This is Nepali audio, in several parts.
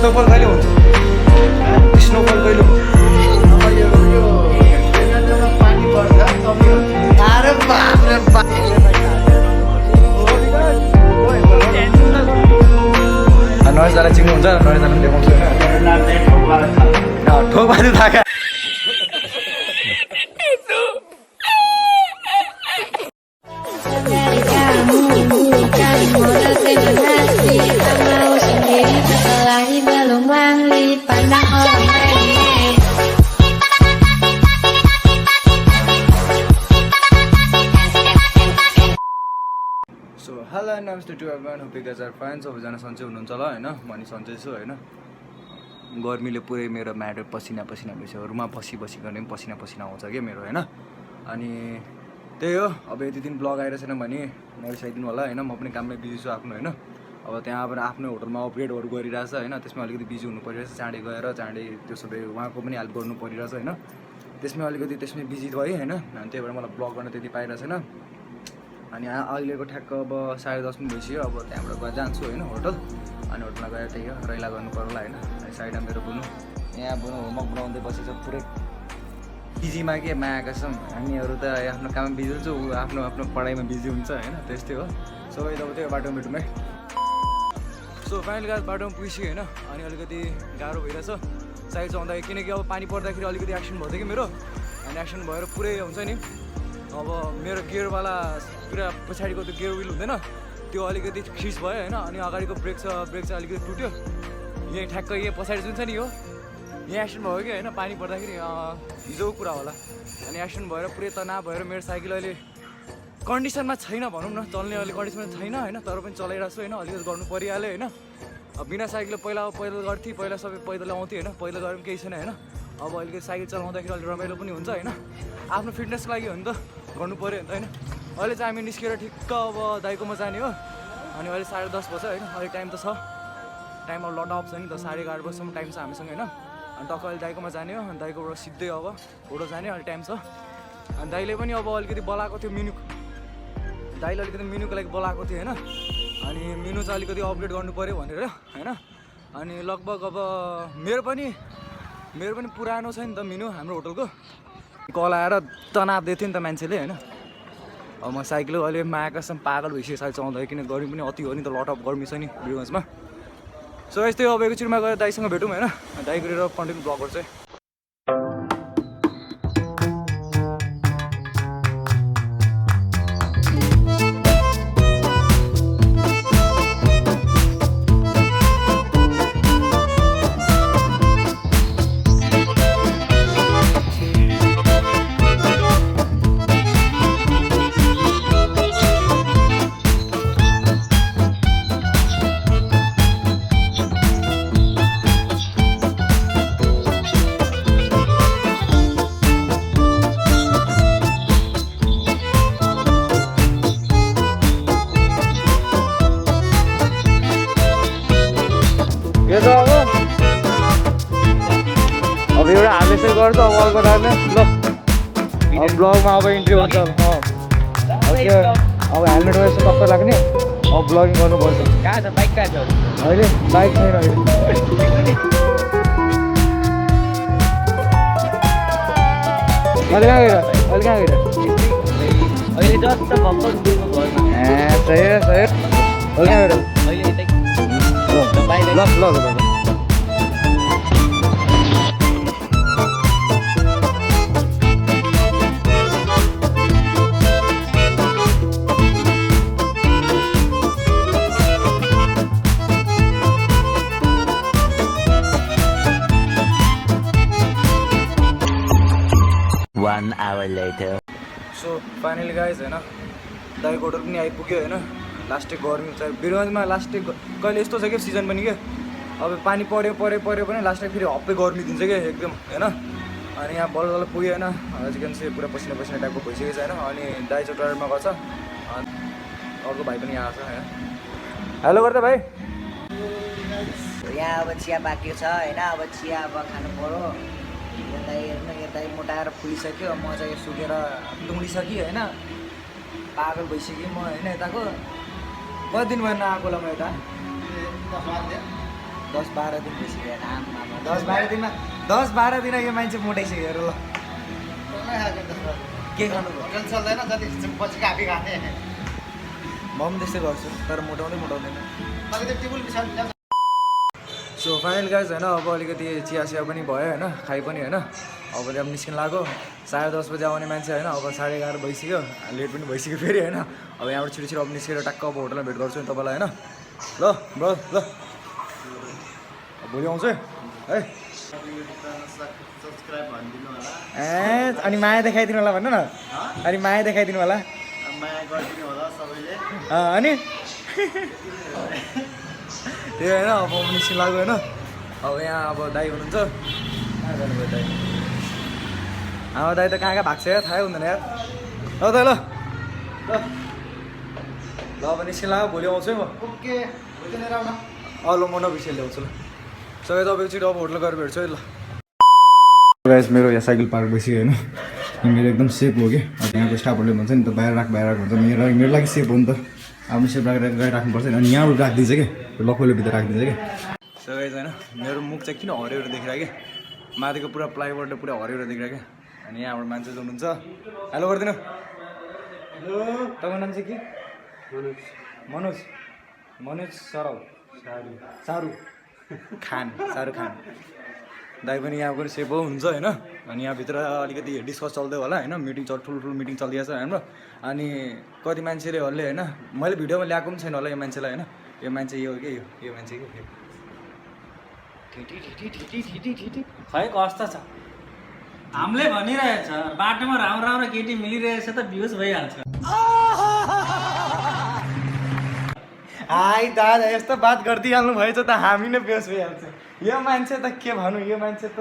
स्नोफल कहिले हुन्छ स्नोफल कहिले हुन्छ अरे बाप रे बाप नरेशलाई चिन्नुहुन्छ नरेशलाई देखाउँछु होइन ठोक बाजु थाका सो हेलो नमस्ते to everyone hope you guys are fine सबैजना सन्चै हुनुहुन्छ होला होइन म नि सन्चै छु होइन गर्मीले पुरै मेरो म्याटर पसिना पसिना भइसक्यो रुममा बसी बसी गर्ने पनि पसिना पसिना आउँछ क्या मेरो होइन अनि त्यही हो अब यति दिन ब्लग आएर छैन भने नरिसाइदिनु होला होइन म पनि काममै बिजी छु आफ्नो होइन अब त्यहाँ अब आफ्नो होटलमा अपग्रेडहरू गरिरहेछ होइन त्यसमा अलिकति बिजी हुनु परिरहेछ चाँडै गएर चाँडै त्यो सबै उहाँको पनि हेल्प गर्नु परिरहेछ होइन त्यसमै अलिकति त्यसमै बिजी भएँ होइन अनि त्यही भएर मलाई ब्लग गर्न त्यति पाइरहेको छैन अनि अहिलेको ठ्याक्क अब 10:30 पनि भइसक्यो अब त्यहाँबाट गएर जान्छु होइन होटल अनि होटलमा गएर त्यही हो रैला गर्नु पर्ला होइन साइडमा मेरो बुनु यहाँ बुनु होमवर्क बनाउँदै बसेछ पुरै बिजीमा के मायाका छौँ हामीहरू त आफ्नो काममा बिजी हुन्छ ऊ आफ्नो आफ्नो पढाइमा बिजी हुन्छ होइन त्यस्तै हो सबै अब त्यही बाटोमा भेटौँ है सो फाइनल गाज बाटोमा पुगिसक्यो होइन अनि अलिकति गाह्रो भइरहेछ साइड चाहिँ आउँदाखेरि किनकि अब पानी पर्दाखेरि अलिकति एक्सिडेन्ट भयो कि मेरो अनि एक्सिडेन्ट भएर पुरै हुन्छ नि अब मेरो गियरवाला पुरा पछाडिको त्यो गियर विल हुँदैन त्यो अलिकति खिच भयो होइन अनि अगाडिको ब्रेक चाहिँ अलिकति टुट्यो यहीँ ठ्याक्क यहीँ पछाडि जुन छ नि यो यहाँ एक्सिडेन्ट भयो कि होइन पानी पर्दाखेरि हिजोको कुरा होला अनि एक्सिडेन्ट भएर पुरै तनाव भएर मेरो साइकल अहिले कन्डिसनमा छैन भनौँ न चल्ने अहिले कन्डिसनमा छैन होइन तर पनि चलाइरहेको छु होइन अलिकति गर्नु परिहाल्यो होइन अब बिना साइकल पहिला पैदल गर्थेँ पहिला सबै पैदल आउँथेँ होइन पैदल गरे पनि केही छैन होइन अब अलिकति साइकल चलाउँदाखेरि अलिक रमाइलो पनि हुन्छ होइन आफ्नो फिटनेसको लागि हो नि त गर्नु पऱ्यो नि त होइन अहिले चाहिँ हामी निस्केर ठिक्क अब दाइकोमा जाने हो अनि अहिले 10:30 बज्छ होइन अहिले टाइम त छ टाइम अब लट अफ छ नि त 11:30 बजीसम्म टाइम छ हामीसँग होइन अनि टक्क अहिले दाइकोमा जाने हो अनि दाइकोबाट सिधै अब होटल जाने अहिले टाइम छ अनि दाइले पनि अब अलिकति बोलाएको थियो दाइले अलिकति मिनुको लागि बोलाएको थियो होइन अनि मिनु चाहिँ अलिकति अपग्रेड गर्नु पऱ्यो भनेर होइन अनि लगभग अब मेरो पनि पुरानो छ नि त मिनु हाम्रो होटलको कल आएर तनाव दिएको थियो नि त मान्छेले होइन अब म साइकल अहिले मायाकासम्म पागल भइसक्यो साइकल चलाउँदाखेरि किन गर्मी पनि अति हो नि त लट अफ गर्मी छ नि भिडियोमा सो यस्तै अब एकैचोटिमा गएर दाइसँग भेटौँ होइन दाइ गरेर कन्टिन्यू ब्लग गर्छ अब एउटा हार्वेस्टर गर्छ अब अर्को राख्ने ल अब ब्लगमा अब इन्ट्री हुन्छ अब हेलमेट वेस्ट टक्कर लाग्ने अब ब्लगिङ गर्नुपर्छ कहाँ छ बाइक कहाँ छ अहिले बाइक छैन अहिले कहाँ गएर अहिले जस्ट भर्खर सही हो कहाँ गएर ल One hour later. So finally guys होइन दाइको होटल पनि आइपुग्यो होइन लास्टै गर्मी छ बिरुवामा लास्टै कहिले यस्तो छ कि सिजन पनि क्या अब पानी पऱ्यो भने लास्टै फेरि हप्पै गर्मी दिन्छ क्या एकदम होइन अनि यहाँ बल्ल पुग्यो होइन चिकन चाहिँ पुरा पसिना टाइपको भइसकेको छ होइन अनि दाइ चाहिँ टोयलेटमा गएको छ अर्को भाइ पनि यहाँ आएको छ होइन हेलो गर्दा भाइ यहाँ अब चिया बाँकी छ होइन अब चिया अब खानु पऱ्यो यता मोटाएर फुलिसक्यो म चाहिँ सुकेर डुङ्डिसक्यो होइन पागल भइसक्यो म होइन यताको कति दिन भएन आएकोलाई म यता 10 10-12 दिन भइसक्यो आमा 10-12 दिनमा 10-12 दिन यो मान्छे मोटाइसक्यो ल के गर्नु चल्दैन जति पछि काफी खाने म पनि त्यस्तै गर्छु तर मोटाउँदैन सो फाइनल गाइज होइन अब अलिकति चिया पनि भयो होइन खाइ पनि होइन अब त्यहाँ निस्किन लाग्यो 10:30 बजी आउने मान्छे होइन अब 11:30 भइसक्यो लेट पनि भइसक्यो फेरि होइन अब यहाँबाट छिटो अब निस्केर टक्क अब होटलमा भेट गर्छु नि तपाईँलाई होइन ल ब्रो ल भोलि आउँछु है ए अनि माया देखाइदिनु होला भन्नु न अनि माया देखाइदिनु होला अनि त्यो होइन अब निस्किन लाग्यो होइन अब यहाँ अब दाइ हुनुहुन्छ कहाँ जानुभयो दाइ अब दाइ त कहाँ भएको छ यार थाहै हुँदैन यार ल त ल अब निस्किन लाग्यो भोलि आउँछु है म ओके लिएर आउन ल म नबिर्सेर ल्याउँछु ल सबै तपाईँ छिटो अब होटल गएर भेट्छु है ल गाइस मेरो यहाँ साइकल पार्क भइसक्यो होइन मेरो एकदम सेफ हो कि अब यहाँको स्टाफहरूले भन्छ नि त बाहिर राख भन्छ मेरो लागि सेफ हो नि त आफ्नो सेफ राखेर राख्नुपर्छ अनि यहाँबाट राखिदिन्छ कि लखोले भित्र राखिदिन्छ कि सो गाइस होइन मेरो मुख चाहिँ किन हरिएर देखिरहेको कि माथिको पुरा प्लाइवुड पुरा हरिएर देखिरहेको अनि यहाँबाट मान्छे जो हुनुहुन्छ हेलो गरिदिनु हेलो तपाईँको नाम चाहिँ के मनोज शाहरुख खान दाइ पनि यहाँ पनि सेफ हुन्छ होइन अनि यहाँभित्र अलिकति डिस्कस चल्दै होला होइन मिटिङ ठुलो मिटिङ चलिरहेछ हाम्रो अनि कति मान्छेले हल्ले होइन मैले भिडियोमा ल्याएको पनि छैन होला यो मान्छेलाई होइन यो मान्छे यो के यो मान्छे के खै कस्तो छ हामीले भनिरहेछ बाटोमा राम्रो केटी मिलिरहेछ त भ्युज भइहाल्छ हाई दादा यस्तो बात गरिदिइहाल्नु भएछ त हामी नै बेहोस भइहाल्छ यो मान्छे त के भनौँ यो मान्छे त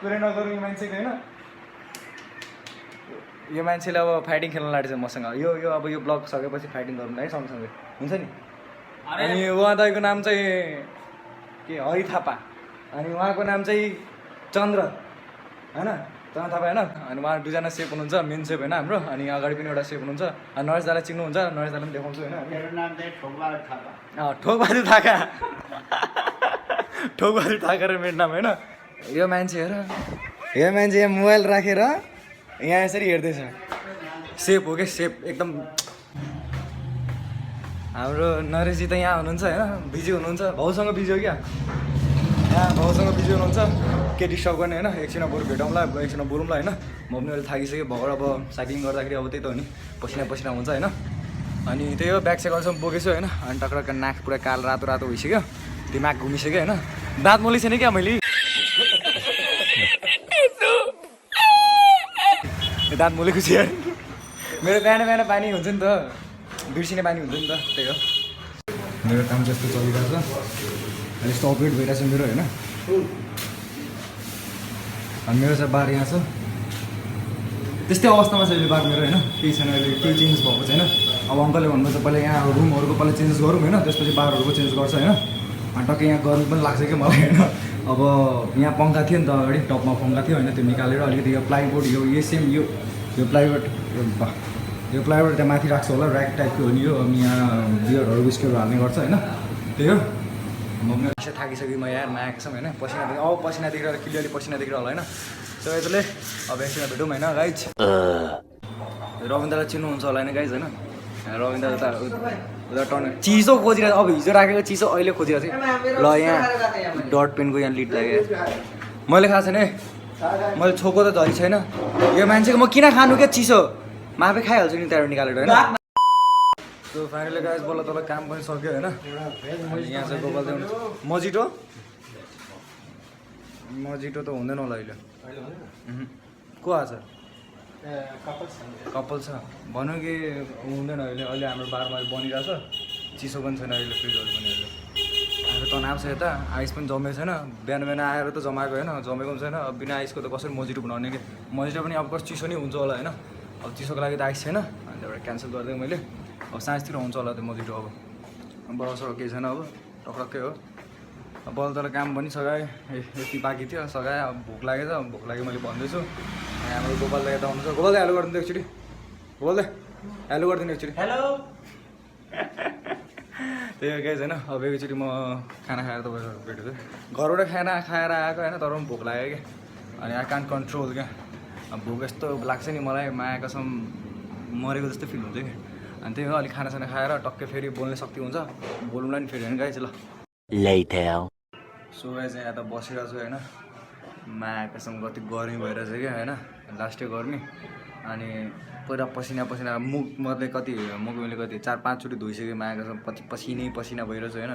कुरै नगरौँ यो मान्छेको होइन यो मान्छेले अब फाइटिङ खेल्न लागेको छ मसँग यो अब यो ब्लग सकेपछि फाइटिङ गरौँ है सँगसँगै हुन्छ नि अनि उहाँ दाइको नाम चाहिँ के हरि थापा अनि उहाँको नाम चाहिँ चन्द्र होइन चन्द्र थापा होइन अनि उहाँ दुईजना सेफ हुनुहुन्छ मेन सेफ होइन हाम्रो अनि अगाडि पनि एउटा सेफ हुनुहुन्छ अनि नरेश दालाई चिन्नुहुन्छ नरेश दालाई पनि देखाउँछु होइन मेरो नाम चाहिँ ठोकबहादुर थापा ठोकबहादुर थाका ठोकबहादुर थाका र मेरो नाम होइन यो मान्छे हेर यो मान्छे यहाँ मोबाइल राखेर यहाँ यसरी हेर्दैछ सेफ हो क्या सेफ एकदम हाम्रो नरेशजी त यहाँ हुनुहुन्छ होइन बिजी हुनुहुन्छ भाउसँग बिजी हो क्या यहाँ भाउसँग बिजी हुनुहुन्छ के डिस्टर्ब गर्ने होइन एकछिनमा बरु भेटौँला एकछिनमा बरौँला होइन म पनि अहिले थाकिसकेँ भर्खर अब साइक्लिङ गर्दाखेरि अब त्यही त हो नि पसिना हुन्छ होइन अनि त्यही हो ब्याग साइकलसम्म बोकेछु होइन अनि टक्क नाक पुरा कालो रातो भइसक्यो दिमाग घुमिसक्यो होइन दाँत मोली छैन क्या मैले दाँत मोलेको छु यार मेरो बिहान पानी हुन्छ नि त बिर्सिने बानी हुन्छ नि त त्यही हो मेरो काम चाहिँ यस्तो चलिरहेको छ अहिले यस्तो अपडेट भइरहेको छ मेरो होइन अनि मेरो चाहिँ बार यहाँ छ त्यस्तै अवस्थामा छ अहिले बार मेरो होइन केही छैन अहिले केही चेन्जेस भएको छैन अब अङ्कलले भन्नुहुन्छ पहिला यहाँ रुमहरूको पहिला चेन्जेस गरौँ होइन त्यसपछि बारहरूको चेन्ज गर्छ होइन अनि टक्कै यहाँ गर्नु पनि लाग्छ कि मलाई होइन अब यहाँ पङ्खा थियो नि त अगाडि टपमा पङ्खा थियो होइन त्यो निकालेर अलिकति यो प्लाइवुड यो सेम यो प्लाइवुड यो प्लाइवुड त्यहाँ माथि राख्छ होला ऱ्याक टाइपको हो नि यो अनि यहाँ बियरहरू बिस्कुटहरू हाल्ने गर्छ होइन त्यही हो म पनि यसो थाकिसकेँ म यहाँ आएको छौँ होइन पसिना देखेर क्लियरली पसिना देखेर होला होइन सो यसले अब एकछिन भेटौँ होइन गाइज रविन्द्रलाई चिन्नुहुन्छ होला होइन गाइज होइन रविन्द्र त उता टर्न चिसो खोजिरहेको अब हिजो राखेको चिसो अहिले खोजिरहेको थिएँ ल यहाँ डट पेनको यहाँ लिड लाग्यो मैले खाएको छैन है मैले छोको त झरी छैन यो मान्छेको म किन खानु क्या चिसो म आफै खाइहाल्छु नि त्यहाँबाट निकालेर होइन सो फाइनली गाइज बल्ल तल काम पनि सक्यो होइन यहाँ चाहिँ गोपाल देव मजिटो त हुँदैन होला अहिले को आएको छ कपाल छ भनौँ कि हुँदैन अहिले हाम्रो बारमा बनिरहेको छ चिसो पनि छैन अहिले फ्रिजहरू पनि अहिले अहिले तनाव छ यता आइस पनि जमेको छैन बिहान आएर त जमाएको होइन जमेको पनि छैन अब बिना आइसको त कसरी मजिटो बनाउने कि मजिटो पनि अब कस्तो चिसो नै हुन्छ होला होइन अब चिसोको लागि त आइस छैन अन्त एउटा क्यान्सल गरिदिएँ मैले अब साँझतिर हुन्छ होला त्यो मजिटो अब बरसर केही छैन अब टक्रक्कै हो अब बल्ल तल काम पनि सघाएँ यति बाँकी थियो सघाएँ अब भोक लागेछ भोक लाग्यो मैले भन्दैछु हाम्रो गोपाल दाइ यता आउनुहुन्छ गोपाल दाइ हेलो गरिदिनु एकचोटि गोपाल दाइ हेलो गरिदिनु एकचोटि हेलो त्यही हो गाइज होइन अब एकचोटि म खाना खाएर तपाईँहरू भेटेको घरबाट खाना खाएर आएको होइन तर पनि भोक लाग्यो क्या अनि आई कान्ट कन्ट्रोल क्या अब भोक यस्तो लाग्छ नि मलाई माया कसम मरेको जस्तो फिल हुन्छ क्या अनि त्यही हो अलिक खानासाना खाएर टक्कै फेरि बोल्ने शक्ति हुन्छ बोल्नुलाई नि फेरि होइन गाइज ल Later. सो गाइज यहाँ त बसिरहेको छु होइन माया कसम कति गर्मी भइरहेछ क्या होइन लास्टै गर्मी अनि पुरा पसिना पसिना मुख मैले कति मैले कति 4-5 चोटि धोइसकेँ माया कसम पसिनै पसिना भइरहेछ होइन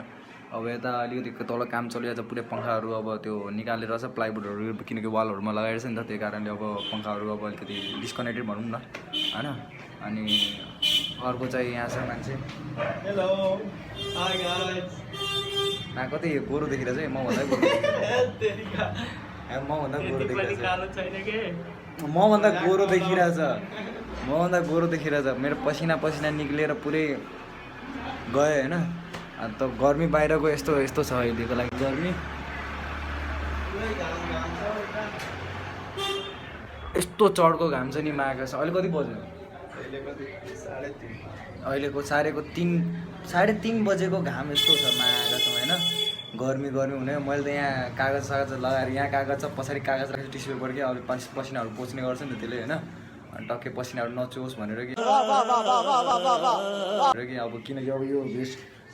अब यता अलिकति तल काम चलिरहेछ पुरै पङ्खाहरू अब त्यो निकालेर छ प्लाइवुडहरू किनकि वालहरूमा लगाइरहेछ नि त त्यही कारणले अब पङ्खाहरू अब अलिकति डिस्कनेक्टेड भनौँ न होइन अनि अर्को चाहिँ यहाँ छ मान्छे हेलो हाई गाइस ना कति गोरो देखिरहेछ है मभन्दा गोरो मभन्दा गोरो देखिरहेछ मभन्दा गोरो देखिरहेछ मभन्दा गोरो देखिरहेछ मेरो पसिना पसिना निक्लिएर पुरै गयो होइन अन्त गर्मी बाहिरको यस्तो यस्तो छ अहिलेको लागि गर्मी यस्तो चढको घाम छ नि माघ छ अहिले कति बज्यो अहिलेको 3:30 बजेको घाम यस्तो छ माघ छ होइन गर्मी हुने मैले त यहाँ कागज लगाएर यहाँ कागज छ पछाडि कागज राखेर टिस्यु पेपर कि अलिक पसिनाहरू पोच्ने गर्छ नि त्यसले होइन अनि टक्कै पसिनाहरू नचोस् भनेर कि अब किनकि अब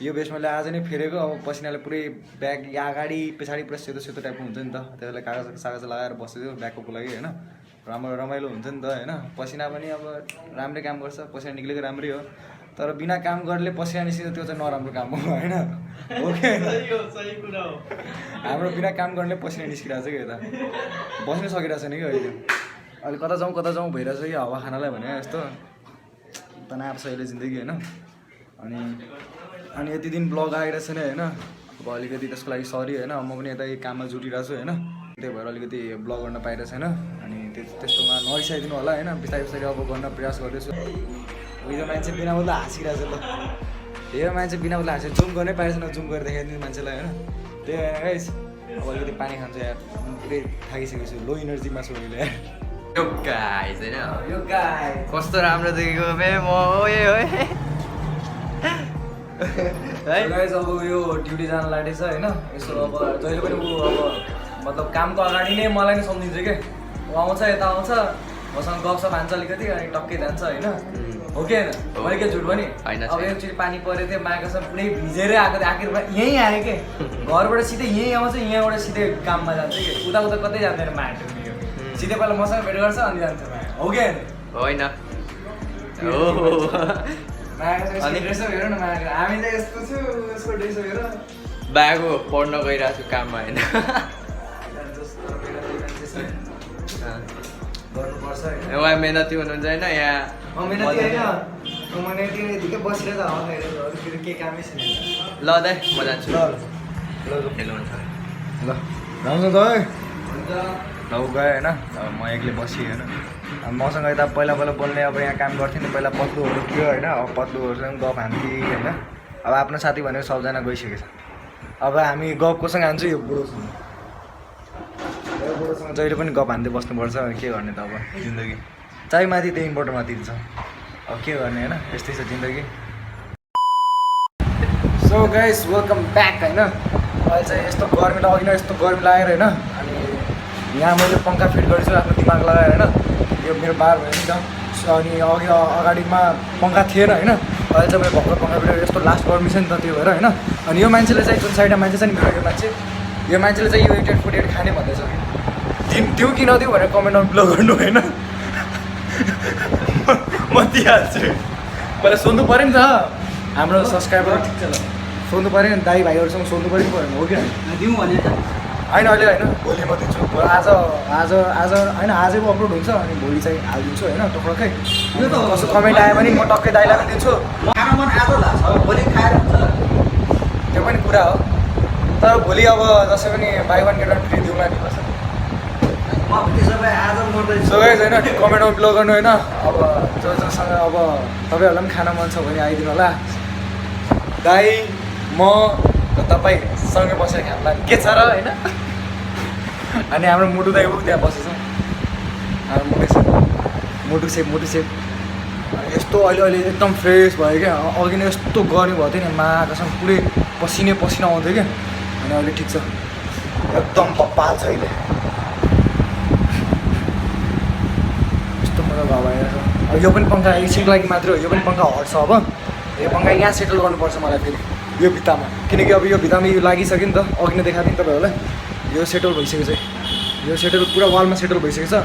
यो भेस्ट मैले आज नै फेरेको अब पसिनाले पुरै ब्याग अगाडि पछाडि पुरा सेतो सेतो टाइपको हुन्छ नि त त्यसलाई कागज लगाएर बसेको ब्यागको लागि होइन रमाइलो हुन्छ नि त होइन पसिना पनि अब राम्रै काम गर्छ पसिना निक्लेको राम्रै हो तर बिना काम गर्नेले पसिना निस्किन्छ त्यो चाहिँ नराम्रो काम हो होइन ओके हाम्रो बिना काम गर्ने पसिना निस्किरहेको छ कि यता बस्नै सकिरहेको छैन कि अहिले कता जाउँ भइरहेछ कि हावा खानालाई भने यस्तो तनाव छ अहिले जिन्दगी होइन अनि यति दिन ब्लग आइरहेको छैन होइन अब अलिकति त्यसको लागि सरी होइन म पनि यता काममा जुटिरहेको छु होइन त्यही भएर अलिकति ब्लग गर्न पाइरहेको छैन अनि त्यस्तोमा नरिसाइदिनु होला होइन बिस्तारै अब गर्न प्रयास गर्दैछु यो मान्छे बिना बोल्दा हाँसिरहेको छ ल यो मान्छे बिना बोल्दा हाँसेर जुम गर्नै पाएछ न जुम गरेर देखाइदिनु मान्छेलाई होइन त्यही भएर गाइस अब अलिकति पानी खान्छु यार पुरै थाकिसकेको छु लो इनर्जीमा छु अहिले यार यो गाइस होइन यो गाई कस्तो राम्रो देखेको बे म ओए है गाइस अब यो ड्युटी जान लागेछ होइन यसो अब जहिले पनि ऊ अब मतलब कामको अगाडि नै मलाई नै सम्झिन्छ क्या ऊ आउँछ यता आउँछ मसँग गफसप हान्छ अलिकति अनि टक्कै जान्छ होइन हो कि होइन मैले के झुट भने अब एकचोटि पानी परेको थियो माघ सब पुरै भिजेरै आएको थियो आखिरमा यहीँ आयो कि घरबाट सिधै यहीँ आउँछ यहाँबाट सिधै काममा जान्छ कि उता कतै जाँदैन माया सिधै पहिला मसँग भेट गर्छ अनि जान्छ माया हो कि होइन मायाको ड्रेस हेर न मायाको हामी त यस्तो छु यसको ड्रेस हेर ब्याग पढ्न गइरहेको छु काममा होइन गर्नुपर्छ होइन उहाँ मेहनती हुनुहुन्छ होइन यहाँ मेहनती होइन मैले यतिकै बसेर त हावा खाइरहेको अरू फेरि केही कामै छैन ल दाइ म जान्छु ल जान्छ त है ल गयो होइन अब म एक्लै बसेँ होइन अब मसँग यता पहिला बोल्ने अब यहाँ काम गर्थेँ नि पहिला पत्लुहरू थियो होइन अब पत्लुहरूसँग गफ हान्थेँ होइन अब आफ्नो साथी भनेको सबजना गइसकेको छ अब हामी गफ कोसँग हान्छु यो बुढोसँग जहिले पनि गफ हान्दै बस्नुपर्छ के गर्ने त अब जिन्दगी चाहे माथि त्यो इम्पोर्टेन्ट माथि छ अब के गर्ने होइन यस्तै छ जिन्दगी सो गाइस वेलकम ब्याक होइन अहिले चाहिँ यस्तो गर्मी त अघि नै यस्तो गर्मी लागेर होइन अनि यहाँ मैले पङ्खा फिट गरेछु आफ्नो दिमाग लगाएर होइन यो मेरो बार भयो नि त अनि अघि अगाडिमा पङ्खा थिएन होइन अहिले चाहिँ मैले भर्खर पङ्खा फिट यस्तो लास्ट गर्मी छ नि त त्यो भएर होइन अनि यो मान्छेले चाहिँ जुन साइडमा मान्छे छ नि मेरो यो मान्छेले चाहिँ यो 8848 खाने भन्दैछ दिउँ कि नदिउँ भनेर कमेन्टमा ब्लग गर्नु होइन म दिइहाल्छु पहिला सोध्नु पऱ्यो नि त हाम्रो सब्सक्राइबर ठिक छ ल सोध्नु पऱ्यो नि दाइ भाइहरूसँग सोध्नु पऱ्यो नि परेन हो कि दिउँ भने त होइन अहिले होइन भोलि म दिन्छु आज होइन आजैको अपलोड हुन्छ अनि भोलि चाहिँ हालिदिन्छु होइन टक्कै यो त कसो कमेन्ट आयो भने म टक्कै दाइलाई पनि दिन्छु खाना मन आज लाग्छ भोलि खाएर हुन्छ त्यो पनि कुरा हो तर भोलि अब जसै पनि buy one get one free दिउँला नि पर्छ म त्यसो भए आज मर्दैछु सो गाइस होइन कमेन्टमा ब्लग गर्नु होइन अब जोसँग अब तपाईँहरूलाई पनि खाना मन छ भने आइदिनु होला दाइ म र तपाईँ सँगै बसेर खानुलाई के छ र होइन अनि हाम्रो मुटु दाइ ऊ त्यहाँ बसेछ हाम्रो मुटु सेप अनि यस्तो अहिले एकदम फ्रेस भयो क्या अघि नै यस्तो गर्मी भएको थियो नि माघसम्म पुरै पसिना आउँथ्यो क्या अनि अहिले ठिक छ एकदम बप्पाल छ अहिले यस्तो मजा हावा आइरहेको छ यो पनि पङ्खा एकछिनको लागि मात्रै हो यो पनि पङ्खा हट्छ अब यो पङ्खा यहाँ सेटल गर्नुपर्छ मलाई फेरि यो भित्तामा किनकि अब यो भित्तामा यो लागिसक्यो नि त अघि नै देखाएको थिएँ नि तपाईँहरूलाई यो सेटल भइसकेको छ यो सेटल पुरा वालमा सेटल भइसकेको छ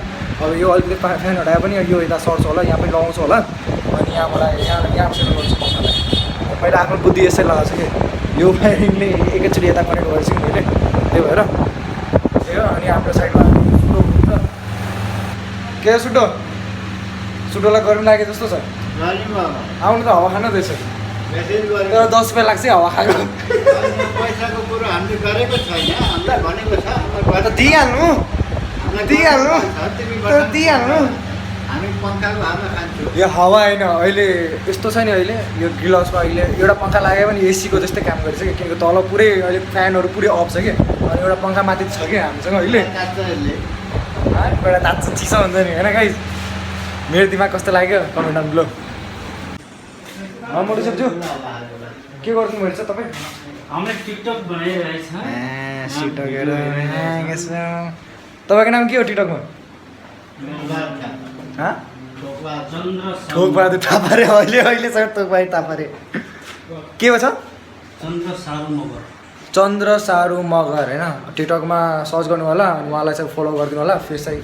अब यो अलिकति फ्यान हटाए पनि यो यता सर्छ होला यहाँ पनि लगाउँछ होला अनि यहाँ मलाई यहाँ सेटल गर्छु पङ्खालाई मैले आफ्नो बुद्धि यसै लगाएको छु कि यो वायरिङले एकैचोटि यता कनेक्ट गरेको छु मैले त्यही भएर त्यही हो अनि हाम्रो साइडमा सुटो हुन्छ के हो सुटोलाई गर्मी लागे जस्तो छ आउनु त हावा खानु रहेछ तर 10 रुपियाँ लाग्छ हावा खाएको पैसाको कुरो हामीले गरेको छैन हामीले भनेको छ दिइहाल्नु हामी पङ्खाको हावा खान्छौँ यो हावा होइन अहिले यस्तो छ नि अहिले यो ग्रिल हाउसमा अहिले एउटा पङ्खा लाग्यो भने एसीको जस्तै काम गर्छ कि किनकि तल पुरै अहिले फ्यानहरू पुरै अफ छ कि अनि एउटा पङ्खा माथि छ कि हामीसँग अहिले एउटा तातो चिसो हुन्छ नि होइन गाइस मेरो दिमाग कस्तो लाग्यो कमेन्ट अन ब्लो मोटु सक्छु के गर्नु भएछ तपाईँ हामीले टिकटक बनाइरहेछ तपाईँको नाम के हो टिकटकमा ठोकबहादुर थापा रे अहिलेसम्म ठोकबहादुर थापा रे के हो छ चन्द्र सारू मगर होइन टिकटकमा सर्च गर्नु होला अनि उहाँलाई चाहिँ फलो गरिदिनु होला फेस चाहिँ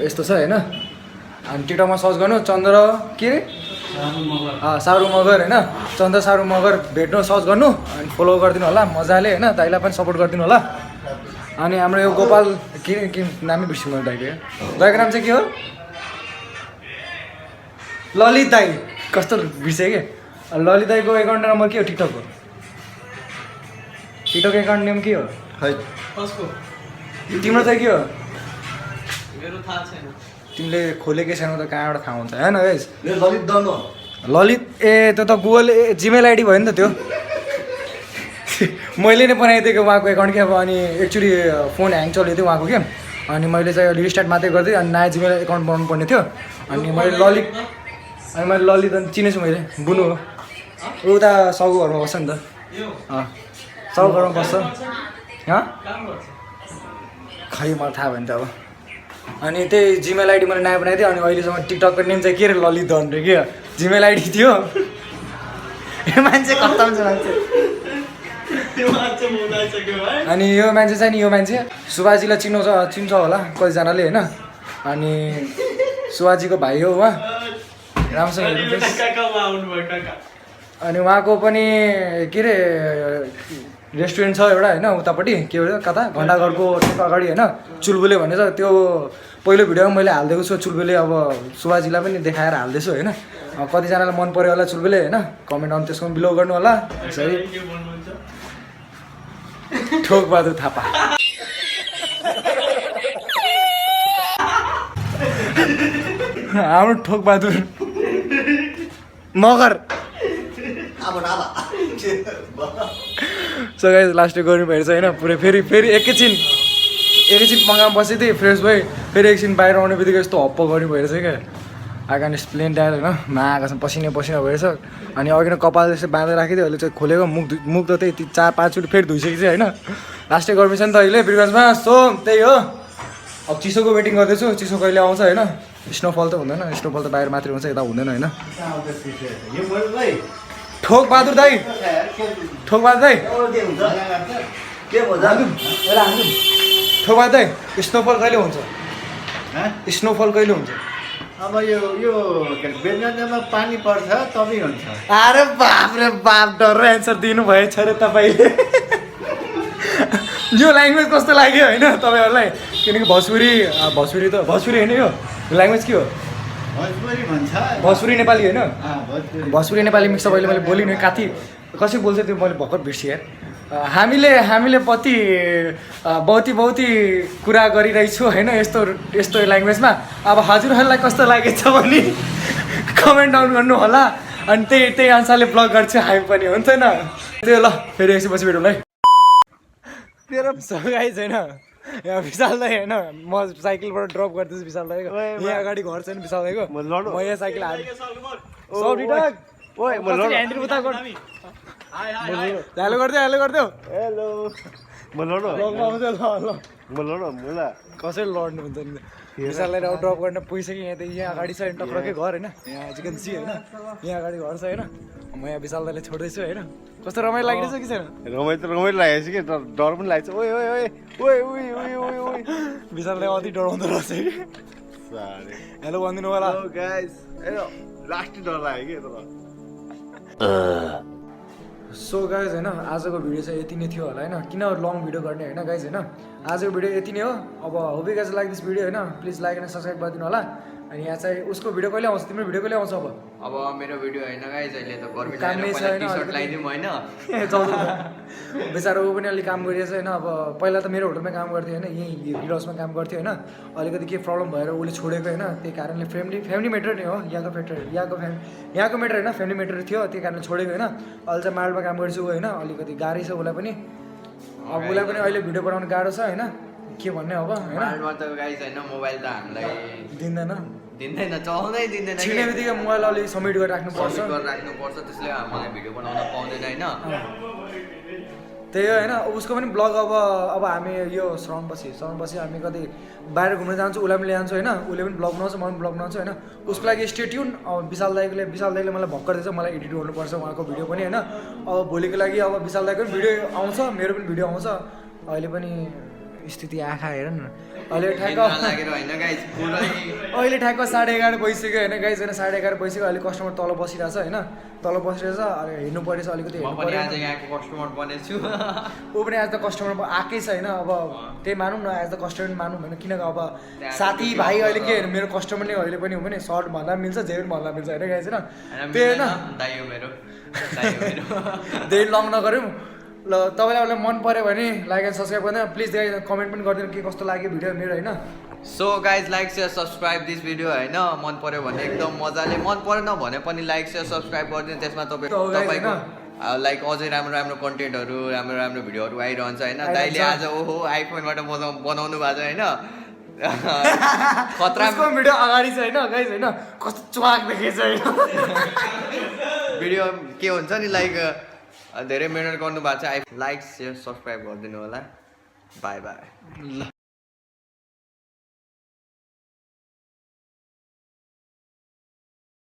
यस्तो छ होइन अनि टिकटकमा सर्च गर्नु चन्द्र के अरे सारू मगर होइन चन्द्र सारू मगर भेट्नु सर्च गर्नु अनि फलो गरिदिनु होला मजाले होइन दाइलाई पनि सपोर्ट गरिदिनु होला अनि हाम्रो यो गोपाल के नामै बिर्सिनु मैले दाइको नाम चाहिँ के हो ललित दाई कस्तो बिर्सेँ कि ललित दाईको एकाउन्ट नम्बर के हो टिकटकको टिकटक एकाउन्ट नेम के हो खै तिम्रो चाहिँ के हो तिमीले खोलेकै छैनौ त कहाँबाट थाहा हुन्छ होइन गाइस ललित ए त्यो त गुगल जिमेल आइडी भयो नि त त्यो मैले नै बनाइदिएको उहाँको एकाउन्ट क्या अब अनि एक्चुली फोन ह्याङ चलेको थियो उहाँको क्या अनि मैले चाहिँ रिस्टार्ट मात्रै गरिदिएँ अनि नयाँ जिमेल एकाउन्ट बनाउनु पर्ने थियो अनि मैले ललित अनि चिनेछु मैले बुनु हो उता साउको घरमा बस्छ नि त साउको घरमा बस्छ खै मलाई थाहा भयो नि त अब अनि त्यही जिमेल आइडी मैले नयाँ बनाइदिएँ अनि अहिलेसम्म टिकटकको नेम चाहिँ के अरे ललित धन रे के जिमेल आइडी थियो यो मान्छे खत्तम छ मान्छे अनि यो मान्छे चाहिँ नि यो मान्छे सुभाजीलाई चिन्छ होला कतिजनाले होइन अनि सुभाजीको भाइ हो उहाँ राम्रोसँग अनि उहाँको पनि के अरे रेस्टुरेन्ट छ एउटा होइन उतापट्टि के भन्छ कता घन्टाघरको ठिक अगाडि होइन चुलबुले भन्ने छ त्यो पहिलो भिडियोमा मैले हालिदिएको छु चुलबुले अब सुभाजीलाई पनि देखाएर हाल्दैछु होइन कतिजनालाई मन पऱ्यो होला चुलबुले होइन कमेन्ट अन त्यसको बिलो गर्नु होला यसरी ठोकबहादुर थापा हाम्रो ठोकबहादुर मगर सो गाइस लास्टै गर्नु भएछ होइन पुरै फेरि एकैछिन पङ्खामा बसेको थिएँ फ्रेस भएँ फेरि एकछिन बाहिर आउने बित्तिकै यस्तो हप्प गर्नु भइरहेछ क्या आँखा स्प्लेन टायर होइन माघासम्म पसिना भइरहेछ अनि अघि नै कपाल जस्तो बाँधेर राखिदियो अहिले चाहिँ खोलेको मुख त त्यही 4-5 चोटि फेरि धोइसकेको छ होइन लास्टै गर्मी छ नि त अहिले बिरगन्जमा सो त्यही हो अब चिसोको वेटिङ गर्दैछु चिसो कहिले आउँछ होइन स्नोफल त हुँदैन स्नोफल त बाहिर मात्रै हुन्छ यता हुँदैन होइन ठोकबहादुर दाई ठोकबहादुर दाई ठोकबहादुर दाई स्नोफल कहिले हुन्छ स्नोफल कहिले हुन्छ अब यो बेलगाउँमा पानी पर्छ तबै हुन्छ अरे बाप रे बाप डर एन्सर दिनु भएछ रे तपाईँले यो ल्याङ्ग्वेज कस्तो लाग्यो होइन तपाईँहरूलाई किनकि भोजपुरी होइन यो ल्याङ्ग्वेज के हो भोजपुरी नेपाली होइन भोजपुरी नेपाली मिक्स अब अहिले मैले बोलिनँ काथी कसरी बोल्छ त्यो मैले भर्खर बिर्सेँ यार हामीले बहुती कुरा गरिरहेछु होइन यस्तो ल्याङ्ग्वेजमा अब हजुरहरूलाई कस्तो लागेछ भने कमेन्ट डाउन गर्नु होला अनि त्यही अनुसारले ब्लग गर्छु हामी पनि हुन्छ नि त्यो ल फेरि एकछिन पछि भेटौँ है तेरो सगाइ छैन यहाँ विशाल दाई होइन म साइकलबाट ड्रप गर्दैछु विशाल दाईको यहाँ अगाडि घर छैन विशाल दाईको म लडौँ। म यहाँ साइकल हाल्छु ओए म लडौँ। हेलो गरिदेऊ हेलो म लडौँ। ब्लगमा आउँछ ल म लडौँ ल कसरी लड्नु हुन्छ नि विशाललाई अब ड्रप गर्न पुगिसक्यो यहाँ यहाँ अगाडि छ टक्रकै घर होइन यहाँ चिकन सी होइन यहाँ अगाडि घर छ होइन म यहाँ विशाल दाईलाई छोड्दैछु होइन कस्तो रमाइलो लागिरहेछ कि छैन रमाइलो लागेको छ कि डर पनि लागेको छ ओए ओए ओए ओए ओए ओए ओए ओए विशाललाई अति डराउँदो रहेछ कि सारे हेलो भनिदिनु होला हेलो गाइस हेलो लास्ट डर लाग्यो कि तर सो गाइज होइन आजको भिडियो चाहिँ यति नै थियो होला होइन किन लङ भिडियो गर्ने होइन गाइज होइन आजको भिडियो यति नै हो अब hope you guys like this video होइन प्लिज लाइक एन्ड सब्सक्राइब गरिदिनु होला अनि यहाँ चाहिँ उसको भिडियो कहिले आउँछ तिम्रो भिडियो कहिले आउँछ अब मेरो भिडियो होइन गाइज अहिले त गर्मी काम नै लागेर छैन, टी सर्ट अलिकति। लगाइदिउँ होइन बेचारा ऊ पनि अलिक काम गरिरहेछ होइन अब पहिला त मेरो होटलमा काम गर्थ्यो होइन यहीँ हिल हाउसमा काम गर्थ्यो होइन अलिकति के प्रब्लम भएर उसले छोडेको होइन त्यही कारणले फ्यामिली म्याटर नै हो यहाँको म्याटर होइन फ्यामिली म्याटर थियो त्यही कारणले छोडेको होइन अहिले चाहिँ मालमा काम गर्छु होइन अलिकति गाह्रै छ उसलाई पनि अब उसलाई पनि अहिले भिडियो बनाउनु गाह्रो छ होइन के भन्ने अब होइन मालमा त गाइज होइन मोबाइल त हामीलाई दिँदैन दिँदैन चलाउँदै दिँदैन कि। छिने बित्तिकै मोबाइल अलिक सब्मिट गरेर राख्नुपर्छ सबमिट गरेर राख्नुपर्छ त्यसले मलाई भिडियो बनाउन पाउँदैन होइन त्यही हो होइन उसको पनि ब्लग अब हामी यो श्रवणपछि हामी कति बाहिर घुम्न जान्छौँ उसलाई पनि ल्याउँछु होइन उसले पनि ब्लग बनाउँछ म पनि ब्लग बनाउँछु होइन उसको लागि स्टे ट्युन अब विशाल दाईले मलाई भर्खर दिएछ मलाई एडिट गर्नुपर्छ उहाँको भिडियो पनि होइन अब भोलिको लागि अब विशाल दाईको पनि भिडियो आउँछ मेरो पनि भिडियो आउँछ अहिले पनि स्थिति आँखा हेर न अहिले ठ्याक्क लागेर होइन गाइज पुरै अहिले ठ्याक्क 11:30 भइसक्यो होइन गाइज होइन 11:30 भइसक्यो अहिले कस्टमर तल बसिरहेछ होइन तल बसिरहेछ अहिले हेर्नु परेछ अलिकति म हेर्नु पनि पऱ्यो आज यहाँको कस्टमर बनेको छु ऊ पनि आज त कस्टमर आएकै छ होइन अब त्यही मानौँ न एज द कस्टमर मानौँ होइन किनकि अब साथीभाइ अहिले के मेरो कस्टमर नै अहिले पनि हो भने सर्ट भन्दा पनि मिल्छ जे पनि भन्दा मिल्छ होइन गाइज होइन त्यही होइन दाइयो मेरो दाइयो मेरो धेरै लङ नगरौँ ल तपाईँलाई मन पऱ्यो भने लाइक एन्ड सब्सक्राइब गर्दैन प्लिज कमेन्ट पनि गरिदिनु के कस्तो लाग्यो भिडियो मेरो होइन so guys like share subscribe this video होइन मन पर्यो भने एकदम मजाले मन परेन भने पनि लाइक सेयर सब्सक्राइब गरिदिनु त्यसमा तपाईँको लाइक अझै राम्रो राम्रो कन्टेन्टहरू राम्रो राम्रो भिडियोहरू आइरहन्छ होइन दाइले आज ओहो आइफोनबाट बनाउनु भएको छ होइन खतरा उसको भिडियो अगाडि छ होइन गाइज होइन कस्तो च्वाक देखेछ होइन भिडियो के हुन्छ नि लाइक धेरै मिहिनेत गर्नु भएको छ लाइक सेयर सब्सक्राइब गरिदिनु होला बाई बाई ल